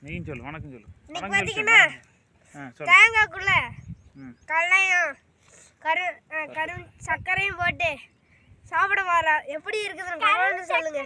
நீயும் சொல்லு வணக்கம் சொல்லு. இன்னைக்கு பாத்தீங்கன்னா தேங்காய்க்குள்ள கல்லையும் கரும் சர்க்கரையும் போட்டு சாப்பிட மாறா எப்படி இருக்குதுன்னு கமெண்ட்ல சொல்லுங்க.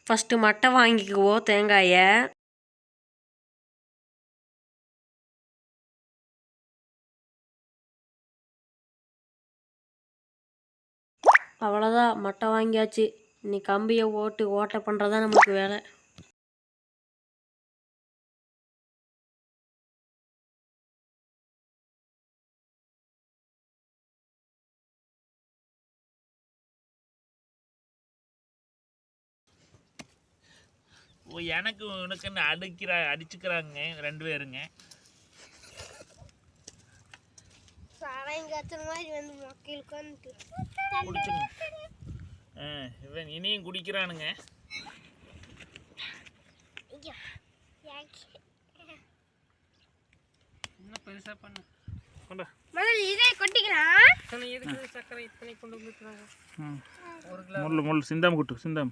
ஃபஸ்ட்டு மட்டை வாங்கிக்குவோம் தேங்காயை. அவ்வளோதான், மட்டை வாங்கியாச்சு. இன்னைக்கு கம்பியை ஓட்டை பண்ணுறதா நமக்கு வேலை. எனக்கு உனக்குன்னு அடிச்சுக்கிறாங்க ரெண்டு பேருங்க. குடிச்சுங்க. இவன் இனியும் குடிக்கிறானுங்க. இன்னும் பெருசா பண்ணு. கொண்டா. இதே கொட்டிக்கலாம். எதுக்கு சக்கரை இத்தனை கொண்டு வந்துருக்காங்க? முள்ளு சிந்தாம குட்டு சிந்தாம.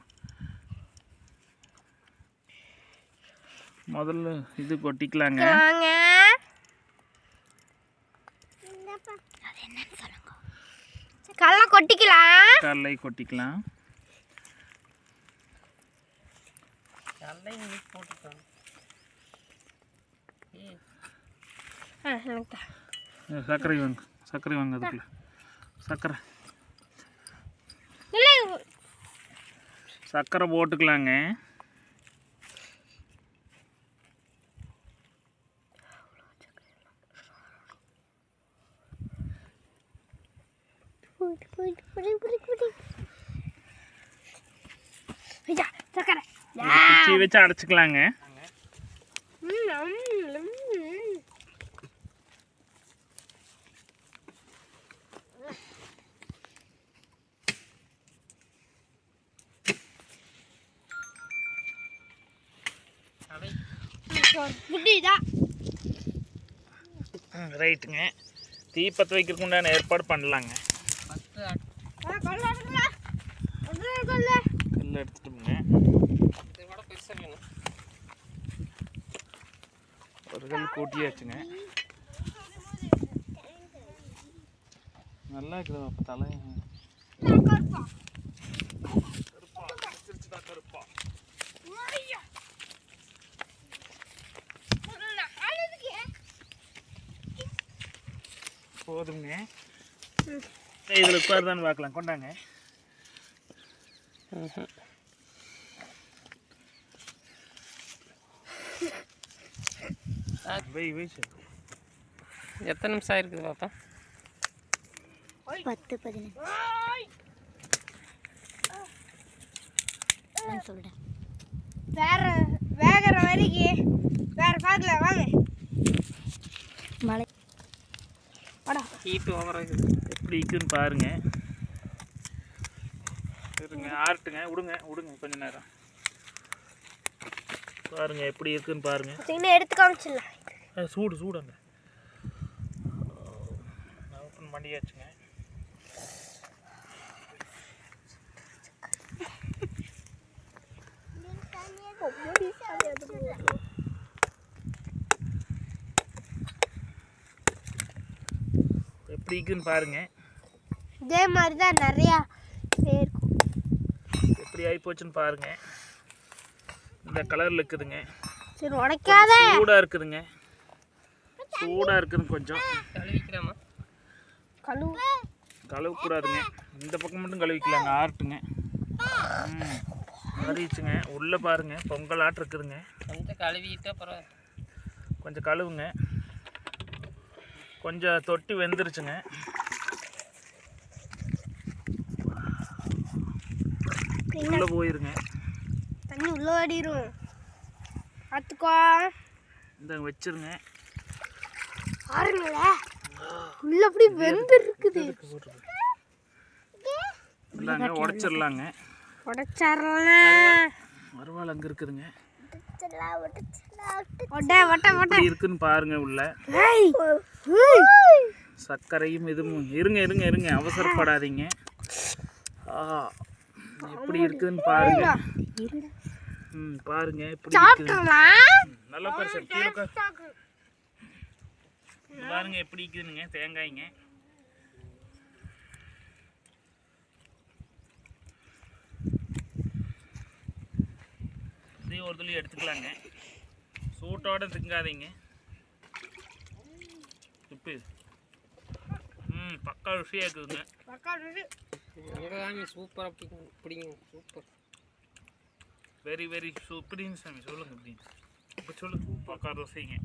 முதல்ல இது கொட்டிக்கலாங்க. கடலை கொட்டிக்கலாம். கடலை கொட்டிக்கலாம். சர்க்கரை வாங்க அதுக்குள்ள சர்க்கரை போட்டுக்கலாங்க. குச்சி வச்சு அடைச்சிக்கலாங்க. ரைட்டுங்க. தீ பற்ற வைக்கிறதுக்கு உண்டான ஏற்பாடு பண்ணலாங்க. கல் எடுத்துட்டோம்ங்க. ஒரு கல் கூட்டியாச்சுங்க. நல்லா இருக்குது அப்போ தலை கருப்பா. போதுங்க. இதில் உட்காருதான்னு பார்க்கலாம். கொண்டாங்க. எத்தனை நிமிஷம் ஆயிருக்குது பாப்பா? 10-15 சொல்றேன். வேகிற வரைக்கும் வேற பார்க்கலாம் வாங்க. மழை ஹீட் ஓவராக எப்படி இருக்குன்னு பாருங்க. இருங்க ஆர்ட்டுங்க. விடுங்க கொஞ்ச நேரம் பாருங்க எப்படி இருக்குன்னு பாருங்க. எடுத்து காமிச்சிடலாம். சூடுங்க. ஓப்பன் பண்ணியாச்சுங்க. எப்படி இருக்குன்னு பாருங்க. இதே மாதிரி தான் நிறையா இருக்கும். எப்படி ஆகி போச்சுன்னு பாருங்க. இந்த கலரில் இருக்குதுங்க. சரி உடைக்காத. சூடாக இருக்குதுங்க. கொஞ்சம் கழுவிக்கலாமா? கழுவக்கூடாதுங்க. இந்த பக்கம் மட்டும் கழுவிக்கலாங்க. ஆர்ட்டுங்க. கழுவிச்சுங்க. உள்ளே பாருங்க பொங்கல் ஆட்டு இருக்குதுங்க. கொஞ்சம் கழுவிட்டு அப்புறம் கொஞ்சம் கழுவுங்க. கொஞ்சம் தொட்டி வெந்துருச்சுங்க. உள்ளே போயிருங்க. தண்ணி உள்ள ஓடிரும். பார்த்துக்கோ. இந்த வச்சிருங்க. ஆறுங்களே உள்ள அப்படி வெந்து இருக்குது. இல்லைங்க உடச்சிடலாங்க. உடைச்சாரலாம். மறுவாள் அங்கே இருக்குதுங்க. ஒட்ட இருக்குன்னு பாருங்க உள்ள. சர்க்கரையும் இதுவும் இருங்க இருங்க இருங்க அவசரப்படாதீங்க. எப்படி இருக்குதுன்னு பாருங்க. பாருங்க எப்படி இருக்குது. நல்லா பெருசா கீழே பாருங்க எப்படி இருக்குதுங்க தேங்காய்ங்க. இதே ஒரு துளி எடுத்துக்கலாங்க. சூட்டோட திங்காதீங்க. உப்பு பக்கா ருசியாக இருக்குதுங்க. சூப்பராக பிடிக்கும். சூப்பர், வெரி வெரி இப்படின்னு சாமி சொல்லுங்க. இப்படின்னு இப்போ சொல்லுங்க. பக்கா ருசிங்க.